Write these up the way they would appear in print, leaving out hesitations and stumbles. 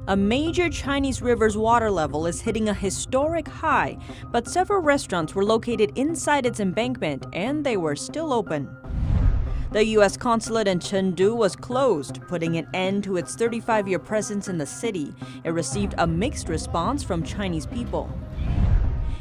A major Chinese river's water level is hitting a historic high, but several restaurants were located inside its embankment and they were still open. The U.S. consulate in Chengdu was closed, putting an end to its 35-year presence in the city. It received a mixed response from Chinese people.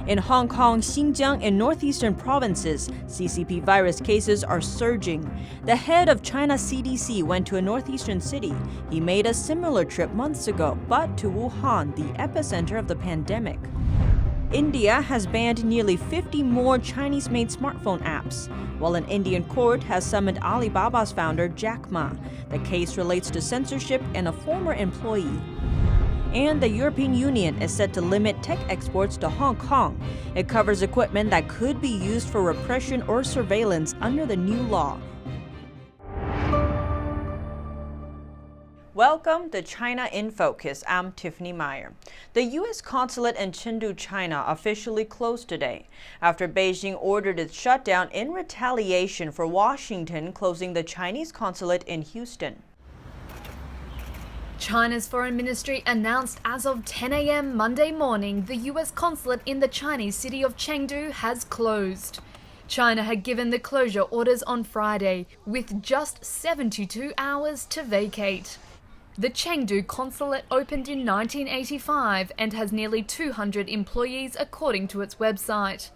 In Hong Kong, Xinjiang, and northeastern provinces, CCP-virus cases are surging. The head of China's CDC went to a northeastern city. He made a similar trip months ago, but to Wuhan, the epicenter of the pandemic. India has banned nearly 50 more Chinese-made smartphone apps, while an Indian court has summoned Alibaba's founder Jack Ma. The case relates to censorship and a former employee. And the European Union is set to limit tech exports to Hong Kong. It covers equipment that could be used for repression or surveillance under the new law. Welcome to China in Focus. I'm Tiffany Meyer. The U.S. consulate in Chengdu, China officially closed today after Beijing ordered its shutdown in retaliation for Washington closing the Chinese consulate in Houston. China's foreign ministry announced as of 10 a.m. Monday morning the U.S. consulate in the Chinese city of Chengdu has closed. China had given the closure orders on Friday, with just 72 hours to vacate. The Chengdu consulate opened in 1985 and has nearly 200 employees according to its website.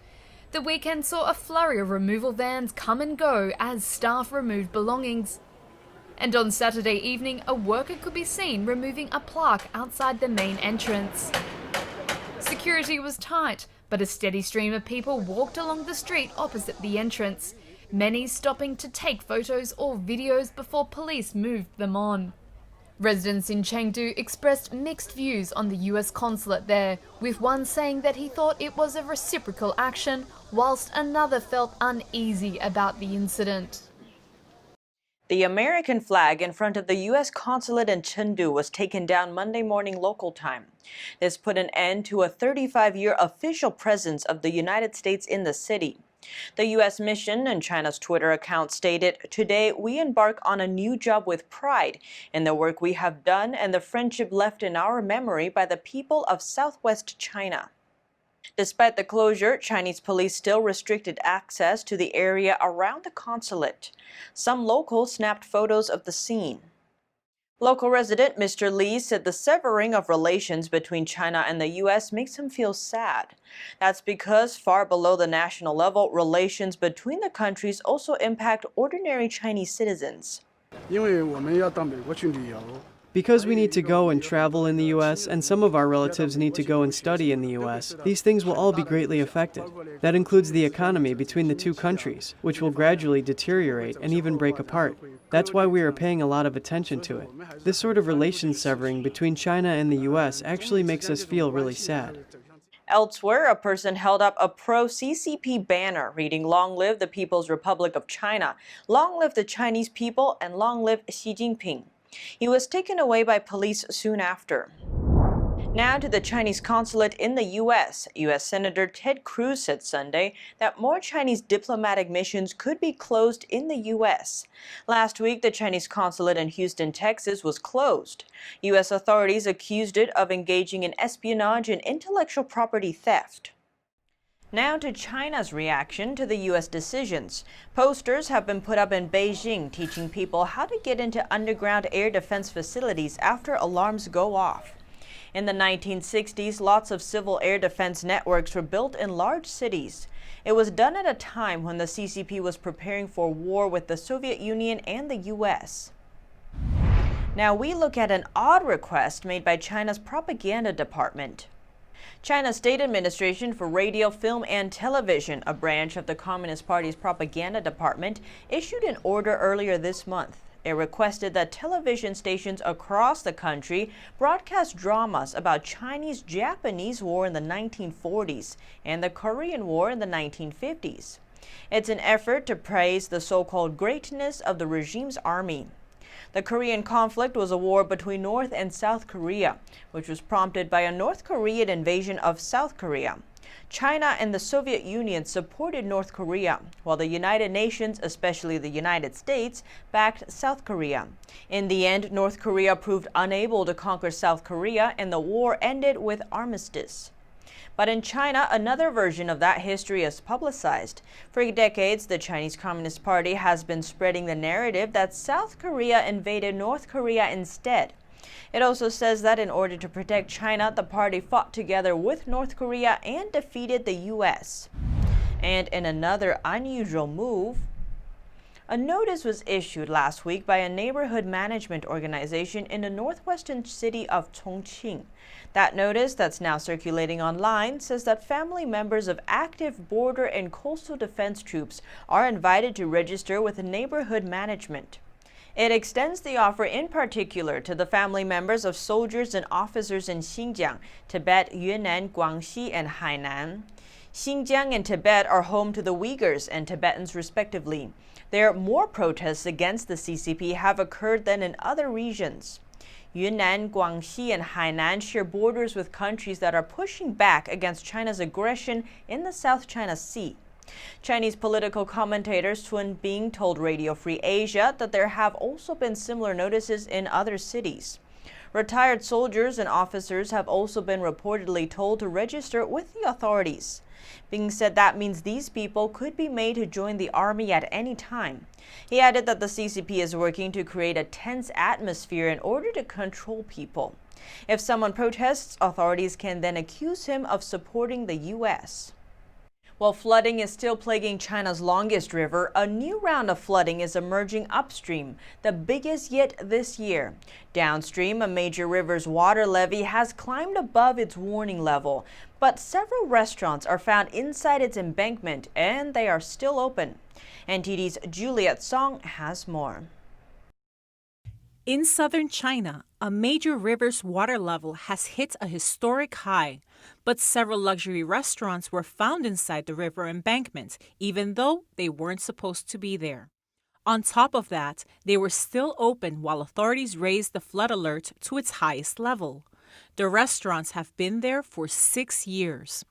The weekend saw a flurry of removal vans come and go as staff removed belongings. And on Saturday evening, a worker could be seen removing a plaque outside the main entrance. Security was tight, but a steady stream of people walked along the street opposite the entrance, many stopping to take photos or videos before police moved them on. Residents in Chengdu expressed mixed views on the US consulate there, with one saying that he thought it was a reciprocal action, whilst another felt uneasy about the incident. The American flag in front of the U.S. consulate in Chengdu was taken down Monday morning local time. This put an end to a 35-year official presence of the United States in the city. The U.S. mission and China's Twitter account stated, "Today we embark on a new job with pride in the work we have done and the friendship left in our memory by the people of Southwest China." Despite the closure, Chinese police still restricted access to the area around the consulate. Some locals snapped photos of the scene. Local resident Mr. Lee said the severing of relations between China and the U.S. makes him feel sad. That's because far below the national level, relations between the countries also impact ordinary Chinese citizens. Because we need to go and travel in the U.S., and some of our relatives need to go and study in the U.S., these things will all be greatly affected. That includes the economy between the two countries, which will gradually deteriorate and even break apart. That's why we are paying a lot of attention to it. This sort of relation severing between China and the U.S. actually makes us feel really sad. Elsewhere, a person held up a pro-CCP banner reading "Long live the People's Republic of China, long live the Chinese people, and long live Xi Jinping." He was taken away by police soon after. Now to the Chinese consulate in the U.S. U.S. Senator Ted Cruz said Sunday that more Chinese diplomatic missions could be closed in the U.S. Last week, the Chinese consulate in Houston, Texas was closed. U.S. authorities accused it of engaging in espionage and intellectual property theft. Now to China's reaction to the U.S. decisions. Posters have been put up in Beijing teaching people how to get into underground air defense facilities after alarms go off. In the 1960s, lots of civil air defense networks were built in large cities. It was done at a time when the CCP was preparing for war with the Soviet Union and the U.S. Now we look at an odd request made by China's propaganda department. China's State Administration for Radio, Film and Television, a branch of the Communist Party's propaganda department, issued an order earlier this month. It requested that television stations across the country broadcast dramas about Chinese-Japanese war in the 1940s and the Korean War in the 1950s. It's an effort to praise the so-called greatness of the regime's army. The Korean conflict was a war between North and South Korea, which was prompted by a North Korean invasion of South Korea. China and the Soviet Union supported North Korea, while the United Nations, especially the United States, backed South Korea. In the end, North Korea proved unable to conquer South Korea, and the war ended with armistice. But in China, another version of that history is publicized. For decades, the Chinese Communist Party has been spreading the narrative that South Korea invaded North Korea instead. It also says that in order to protect China, the party fought together with North Korea and defeated the U.S. And in another unusual move, a notice was issued last week by a neighborhood management organization in the northwestern city of Chongqing. That notice, that's now circulating online, says that family members of active border and coastal defense troops are invited to register with the neighborhood management. It extends the offer in particular to the family members of soldiers and officers in Xinjiang, Tibet, Yunnan, Guangxi, and Hainan. Xinjiang and Tibet are home to the Uyghurs and Tibetans respectively. There, more protests against the CCP have occurred than in other regions. Yunnan, Guangxi, and Hainan share borders with countries that are pushing back against China's aggression in the South China Sea. Chinese political commentator Sun Bing told Radio Free Asia that there have also been similar notices in other cities. Retired soldiers and officers have also been reportedly told to register with the authorities. Bing said that means these people could be made to join the army at any time. He added that the CCP is working to create a tense atmosphere in order to control people. If someone protests, authorities can then accuse him of supporting the U.S. While flooding is still plaguing China's longest river, a new round of flooding is emerging upstream, the biggest yet this year. Downstream, a major river's water levee has climbed above its warning level, but several restaurants are found inside its embankment, and they are still open. NTD's Juliet Song has more. In southern China, a major river's water level has hit a historic high, but several luxury restaurants were found inside the river embankment, even though they weren't supposed to be there. On top of that, they were still open while authorities raised the flood alert to its highest level. The restaurants have been there for 6 years.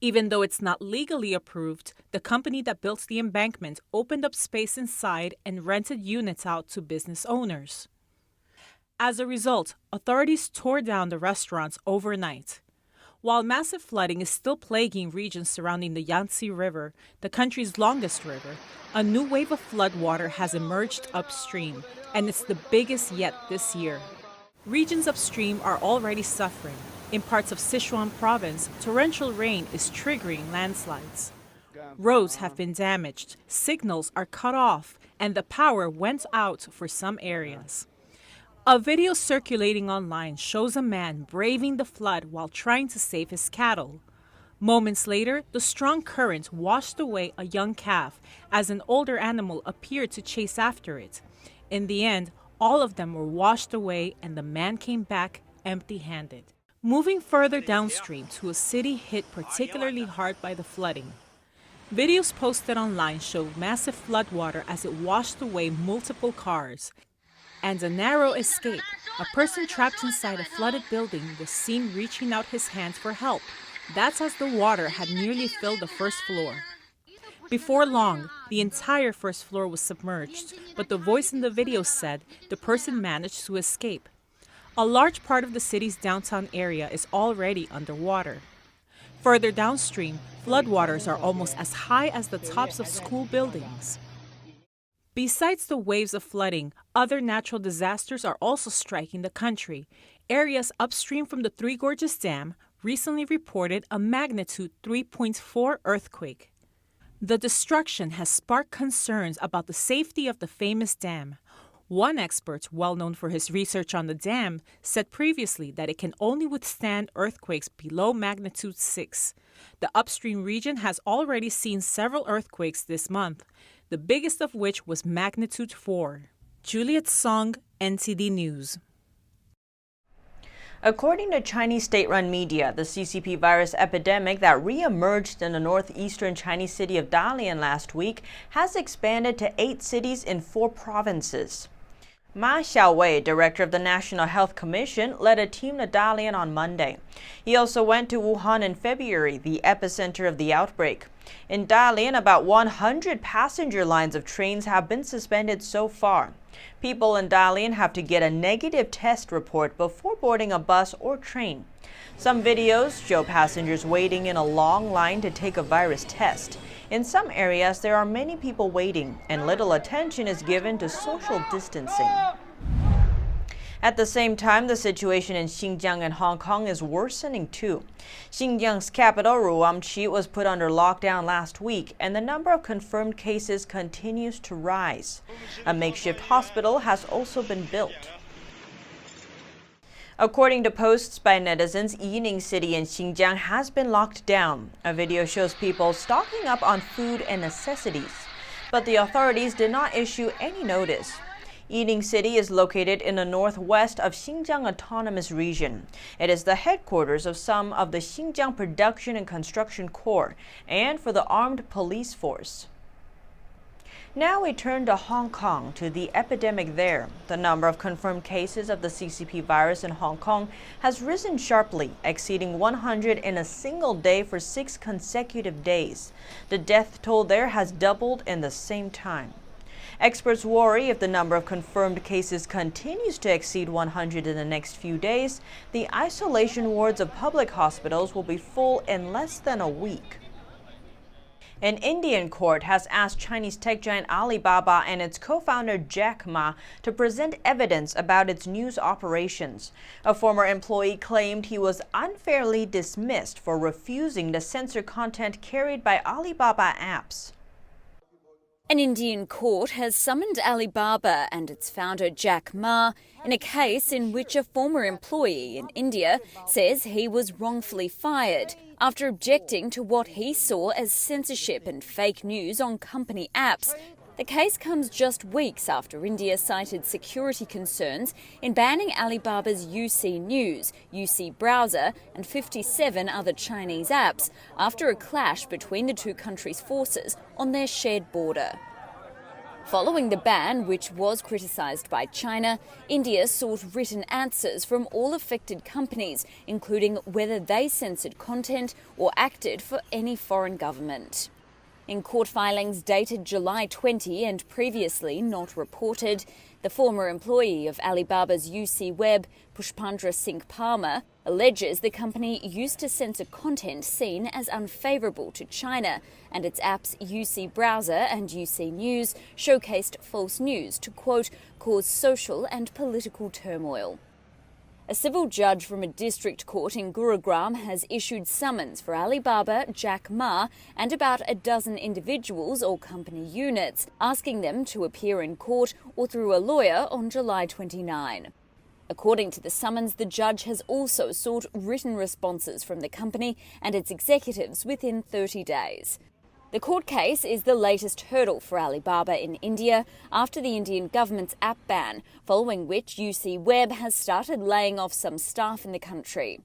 Even though it's not legally approved, the company that built the embankment opened up space inside and rented units out to business owners. As a result, authorities tore down the restaurants overnight. While massive flooding is still plaguing regions surrounding the Yangtze River, the country's longest river, a new wave of floodwater has emerged upstream, and it's the biggest yet this year. Regions upstream are already suffering. In parts of Sichuan province, torrential rain is triggering landslides. Roads have been damaged, signals are cut off, and the power went out for some areas. A video circulating online shows a man braving the flood while trying to save his cattle. Moments later, the strong current washed away a young calf as an older animal appeared to chase after it. In the end, all of them were washed away and the man came back empty-handed. Moving further downstream to a city hit particularly hard by the flooding. Videos posted online showed massive floodwater as it washed away multiple cars. And a narrow escape. A person trapped inside a flooded building was seen reaching out his hands for help. That's as the water had nearly filled the first floor. Before long, the entire first floor was submerged, but the voice in the video said the person managed to escape. A large part of the city's downtown area is already underwater. Further downstream, floodwaters are almost as high as the tops of school buildings. Besides the waves of flooding, other natural disasters are also striking the country. Areas upstream from the Three Gorges Dam recently reported a magnitude 3.4 earthquake. The destruction has sparked concerns about the safety of the famous dam. One expert, well known for his research on the dam, said previously that it can only withstand earthquakes below magnitude 6. The upstream region has already seen several earthquakes this month, the biggest of which was magnitude 4. Juliet Song, NTD News. According to Chinese state-run media, the CCP-virus epidemic that re-emerged in the northeastern Chinese city of Dalian last week has expanded to 8 cities in 4 provinces. Ma Xiaowei, director of the National Health Commission, led a team to Dalian on Monday. He also went to Wuhan in February, the epicenter of the outbreak. In Dalian, about 100 passenger lines of trains have been suspended so far. People in Dalian have to get a negative test report before boarding a bus or train. Some videos show passengers waiting in a long line to take a virus test. In some areas, there are many people waiting, and little attention is given to social distancing. At the same time, the situation in Xinjiang and Hong Kong is worsening too. Xinjiang's capital, Urumqi, was put under lockdown last week, and the number of confirmed cases continues to rise. A makeshift hospital has also been built. According to posts by netizens, Yining City in Xinjiang has been locked down. A video shows people stocking up on food and necessities, but the authorities did not issue any notice. Yining City is located in the northwest of Xinjiang Autonomous Region. It is the headquarters of some of the Xinjiang Production and Construction Corps and for the Armed Police Force. Now we turn to Hong Kong, to the epidemic there. The number of confirmed cases of the CCP virus in Hong Kong has risen sharply, exceeding 100 in a single day for 6 consecutive days. The death toll there has doubled in the same time. Experts worry if the number of confirmed cases continues to exceed 100 in the next few days, the isolation wards of public hospitals will be full in less than a week. An Indian court has asked Chinese tech giant Alibaba and its co-founder Jack Ma to present evidence about its news operations. A former employee claimed he was unfairly dismissed for refusing to censor content carried by Alibaba apps. An Indian court has summoned Alibaba and its founder Jack Ma in a case in which a former employee in India says he was wrongfully fired after objecting to what he saw as censorship and fake news on company apps. The case comes just weeks after India cited security concerns in banning Alibaba's UC News, UC Browser and 57 other Chinese apps after a clash between the two countries' forces on their shared border. Following the ban, which was criticised by China, India sought written answers from all affected companies, including whether they censored content or acted for any foreign government. In court filings dated July 20 and previously not reported, the former employee of Alibaba's UC Web, Pushpendra Singh Palmer, alleges the company used to censor content seen as unfavourable to China, and its apps UC Browser and UC News showcased false news to, quote, cause social and political turmoil. A civil judge from a district court in Gurugram has issued summons for Alibaba, Jack Ma and about a dozen individuals or company units, asking them to appear in court or through a lawyer on July 29. According to the summons, the judge has also sought written responses from the company and its executives within 30 days. The court case is the latest hurdle for Alibaba in India after the Indian government's app ban, following which UC Web has started laying off some staff in the country.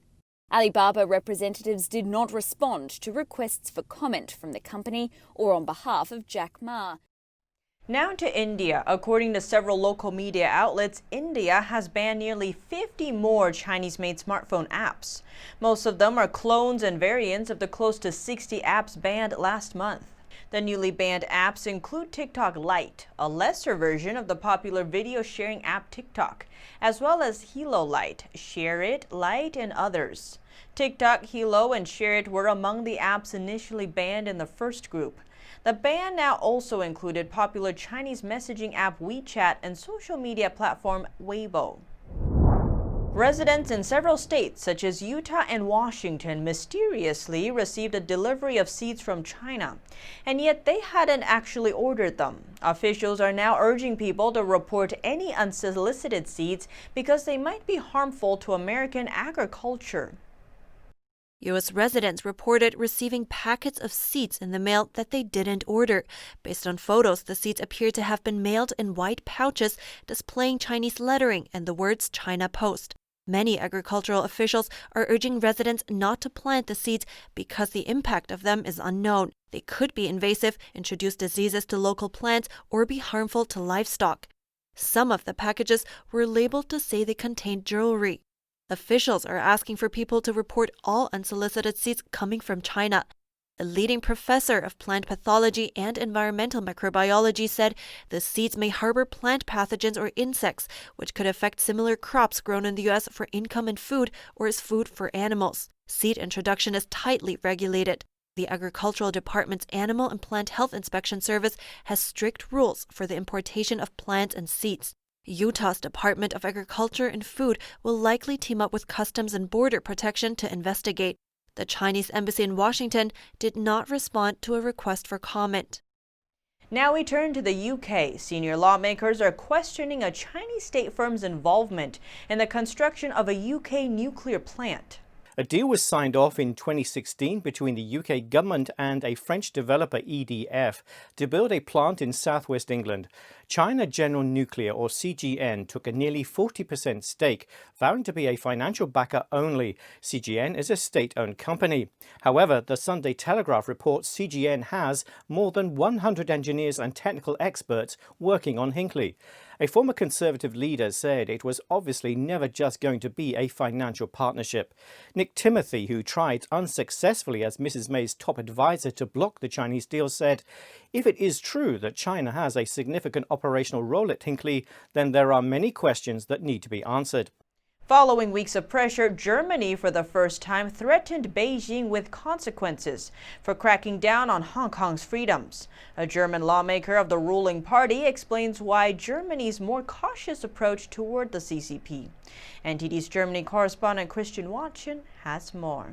Alibaba representatives did not respond to requests for comment from the company or on behalf of Jack Ma. Now to India. According to several local media outlets, India has banned nearly 50 more Chinese-made smartphone apps. Most of them are clones and variants of the close to 60 apps banned last month. The newly banned apps include TikTok Lite, a lesser version of the popular video sharing app TikTok, as well as Hello Lite, Share It, Lite, and others. TikTok, Hello, and Share It were among the apps initially banned in the first group. The ban now also included popular Chinese messaging app WeChat and social media platform Weibo. Residents in several states, such as Utah and Washington, mysteriously received a delivery of seeds from China, and yet they hadn't actually ordered them. Officials are now urging people to report any unsolicited seeds because they might be harmful to American agriculture. U.S. residents reported receiving packets of seeds in the mail that they didn't order. Based on photos, the seeds appear to have been mailed in white pouches displaying Chinese lettering and the words China Post. Many agricultural officials are urging residents not to plant the seeds because the impact of them is unknown. They could be invasive, introduce diseases to local plants, or be harmful to livestock. Some of the packages were labeled to say they contained jewelry. Officials are asking for people to report all unsolicited seeds coming from China. A leading professor of plant pathology and environmental microbiology said the seeds may harbor plant pathogens or insects, which could affect similar crops grown in the U.S. for income and food or as food for animals. Seed introduction is tightly regulated. The Agricultural Department's Animal and Plant Health Inspection Service has strict rules for the importation of plants and seeds. Utah's Department of Agriculture and Food will likely team up with Customs and Border Protection to investigate. The Chinese embassy in Washington did not respond to a request for comment. Now we turn to the UK. Senior lawmakers are questioning a Chinese state firm's involvement in the construction of a UK nuclear plant. A deal was signed off in 2016 between the UK government and a French developer EDF to build a plant in southwest England. China General Nuclear, or CGN, took a nearly 40% stake, vowing to be a financial backer only. CGN is a state-owned company. However, the Sunday Telegraph reports CGN has more than 100 engineers and technical experts working on Hinkley. A former Conservative leader said it was obviously never just going to be a financial partnership. Nick Timothy, who tried unsuccessfully as Mrs. May's top advisor to block the Chinese deal, said, "If it is true that China has a significant operational role at Hinkley, then there are many questions that need to be answered." Following weeks of pressure, Germany for the first time threatened Beijing with consequences for cracking down on Hong Kong's freedoms. A German lawmaker of the ruling party explains why Germany's more cautious approach toward the CCP. NTD's Germany correspondent Christian Watson has more.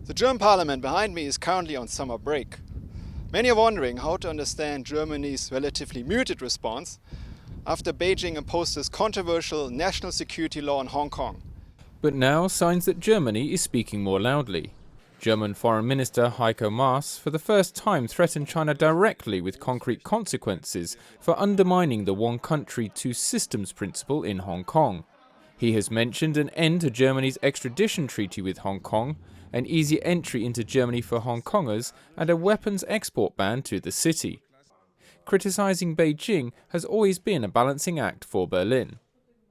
The German parliament behind me is currently on summer break. Many are wondering how to understand Germany's relatively muted response after Beijing imposed this controversial national security law in Hong Kong. But now signs that Germany is speaking more loudly. German Foreign Minister Heiko Maas for the first time threatened China directly with concrete consequences for undermining the one country, two systems principle in Hong Kong. He has mentioned an end to Germany's extradition treaty with Hong Kong, an easy entry into Germany for Hong Kongers, and a weapons export ban to the city. Criticizing Beijing has always been a balancing act for Berlin.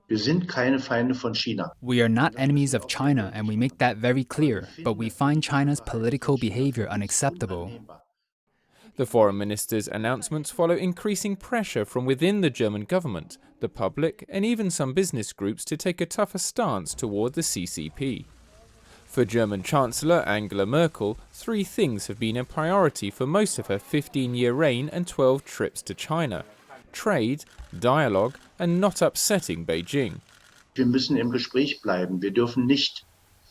We are not enemies of China, and we make that very clear, but we find China's political behavior unacceptable. The foreign minister's announcements follow increasing pressure from within the German government, the public, and even some business groups to take a tougher stance toward the CCP. For German Chancellor Angela Merkel, three things have been a priority for most of her 15-year reign and 12 trips to China: trade, dialogue, and not upsetting Beijing.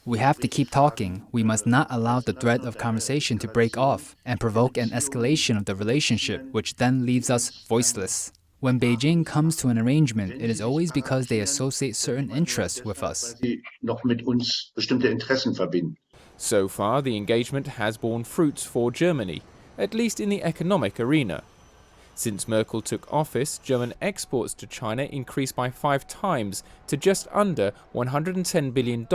We have to keep talking. We must not allow the thread of conversation to break off and provoke an escalation of the relationship, which then leaves us voiceless. When Beijing comes to an arrangement, it is always because they associate certain interests with us. So far, the engagement has borne fruits for Germany, at least in the economic arena. Since Merkel took office, German exports to China increased by 5 times to just under $110 billion,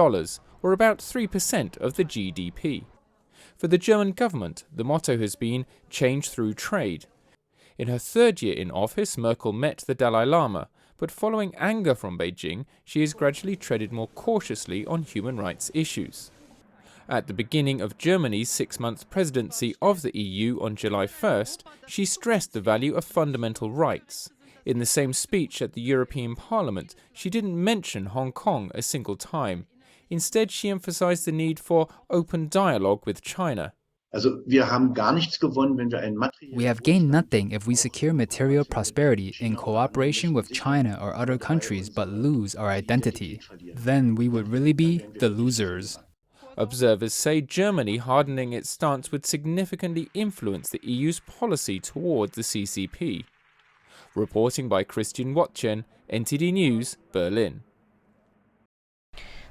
or about 3% of the GDP. For the German government, the motto has been change through trade. In her third year in office, Merkel met the Dalai Lama, but following anger from Beijing, she has gradually treaded more cautiously on human rights issues. At the beginning of Germany's 6-month presidency of the EU on July 1st, she stressed the value of fundamental rights. In the same speech at the European Parliament, she didn't mention Hong Kong a single time. Instead, she emphasized the need for open dialogue with China. We have gained nothing if we secure material prosperity in cooperation with China or other countries but lose our identity. Then we would really be the losers. Observers say Germany hardening its stance would significantly influence the EU's policy toward the CCP. Reporting by Christian Watchen, NTD News, Berlin.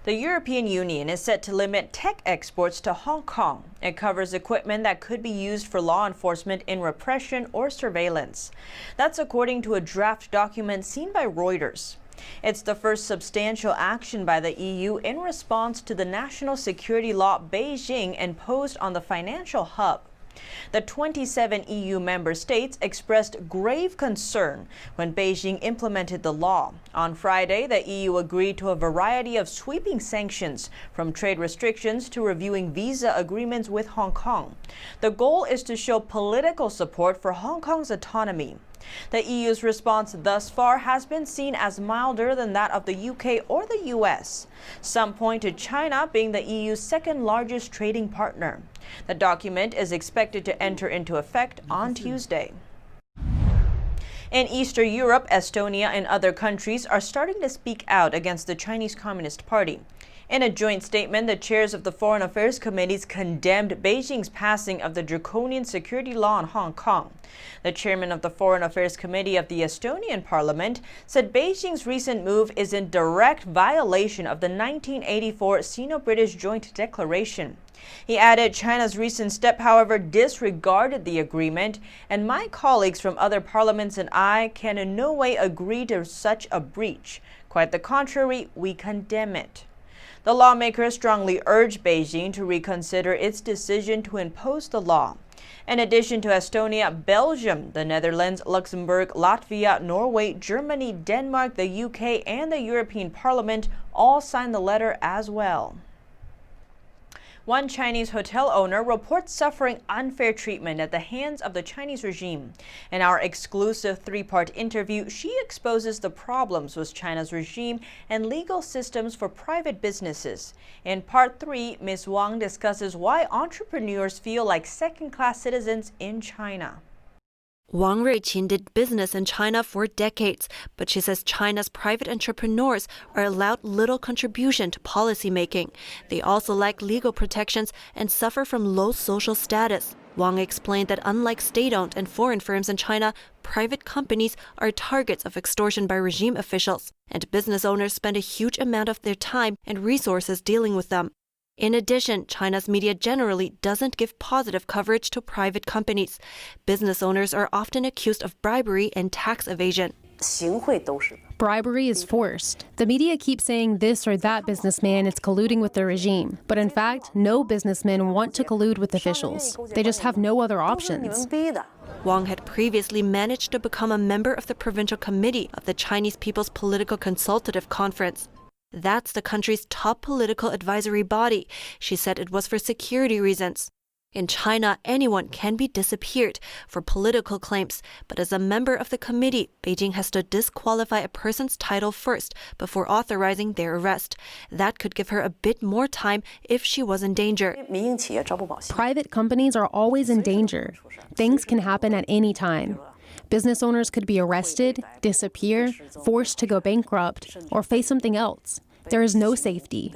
The European Union is set to limit tech exports to Hong Kong. It covers equipment that could be used for law enforcement in repression or surveillance. That's according to a draft document seen by Reuters. It's the first substantial action by the EU in response to the national security law Beijing imposed on the financial hub. The 27 EU member states expressed grave concern when Beijing implemented the law. On Friday, the EU agreed to a variety of sweeping sanctions, from trade restrictions to reviewing visa agreements with Hong Kong. The goal is to show political support for Hong Kong's autonomy. The EU's response thus far has been seen as milder than that of the UK or the US. Some point to China being the EU's second largest trading partner. The document is expected to enter into effect on Tuesday. In Eastern Europe, Estonia and other countries are starting to speak out against the Chinese Communist Party. In a joint statement, the chairs of the Foreign Affairs Committees condemned Beijing's passing of the draconian security law in Hong Kong. The chairman of the Foreign Affairs Committee of the Estonian Parliament said Beijing's recent move is in direct violation of the 1984 Sino-British Joint Declaration. He added China's recent step, however, disregarded the agreement, and my colleagues from other parliaments and I can in no way agree to such a breach. Quite the contrary, we condemn it. The lawmakers strongly urge Beijing to reconsider its decision to impose the law. In addition to Estonia, Belgium, the Netherlands, Luxembourg, Latvia, Norway, Germany, Denmark, the UK, and the European Parliament all signed the letter as well. One Chinese hotel owner reports suffering unfair treatment at the hands of the Chinese regime. In our exclusive three-part interview, she exposes the problems with China's regime and legal systems for private businesses. In part 3, Ms. Wang discusses why entrepreneurs feel like second-class citizens in China. Wang Ruiqin did business in China for decades, but she says China's private entrepreneurs are allowed little contribution to policymaking. They also lack legal protections and suffer from low social status. Wang explained that unlike state-owned and foreign firms in China, private companies are targets of extortion by regime officials, and business owners spend a huge amount of their time and resources dealing with them. In addition, China's media generally doesn't give positive coverage to private companies. Business owners are often accused of bribery and tax evasion. Bribery is forced. The media keep saying this or that businessman is colluding with the regime. But in fact, no businessmen want to collude with officials. They just have no other options. Wang had previously managed to become a member of the provincial committee of the Chinese People's Political Consultative Conference. That's the country's top political advisory body. She said it was for security reasons. In China, anyone can be disappeared for political claims, but as a member of the committee, Beijing has to disqualify a person's title first before authorizing their arrest. That could give her a bit more time if she was in danger. Private companies are always in danger. Things can happen at any time. Business owners could be arrested, disappear, forced to go bankrupt, or face something else. There is no safety.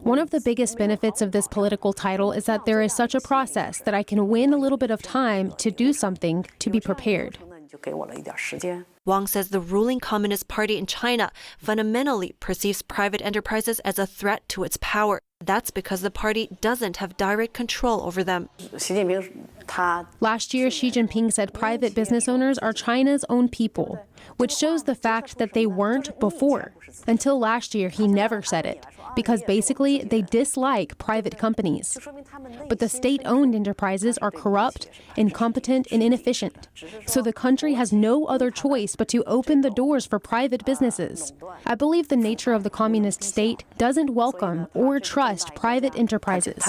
One of the biggest benefits of this political title is that there is such a process that I can win a little bit of time to do something, to be prepared. Wang says the ruling Communist Party in China fundamentally perceives private enterprises as a threat to its power. That's because the party doesn't have direct control over them. Last year, Xi Jinping said private business owners are China's own people, which shows the fact that they weren't before. Until last year, he never said it, because basically they dislike private companies. But the state-owned enterprises are corrupt, incompetent, and inefficient. So the country has no other choice but to open the doors for private businesses. I believe the nature of the communist state doesn't welcome or trust private enterprises.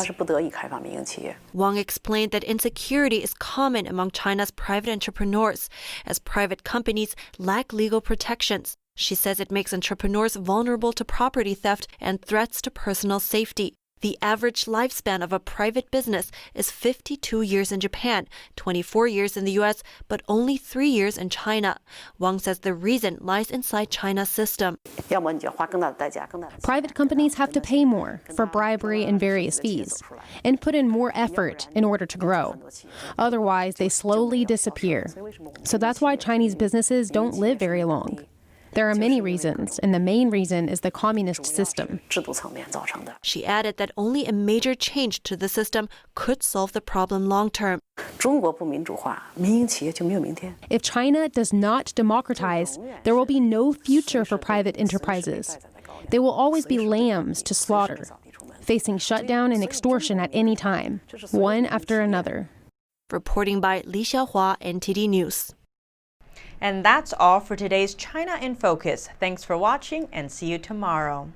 Wang explained that insecurity is common among China's private entrepreneurs, as private companies lack legal protections. She says it makes entrepreneurs vulnerable to property theft and threats to personal safety. The average lifespan of a private business is 52 years in Japan, 24 years in the US, but only 3 years in China. Wang says the reason lies inside China's system. Private companies have to pay more for bribery and various fees, and put in more effort in order to grow. Otherwise, they slowly disappear. So that's why Chinese businesses don't live very long. There are many reasons, and the main reason is the communist system. She added that only a major change to the system could solve the problem long term. If China does not democratize, there will be no future for private enterprises. They will always be lambs to slaughter, facing shutdown and extortion at any time, one after another. Reporting by Li Xiaohua, NTD News. And that's all for today's China in Focus. Thanks for watching and see you tomorrow.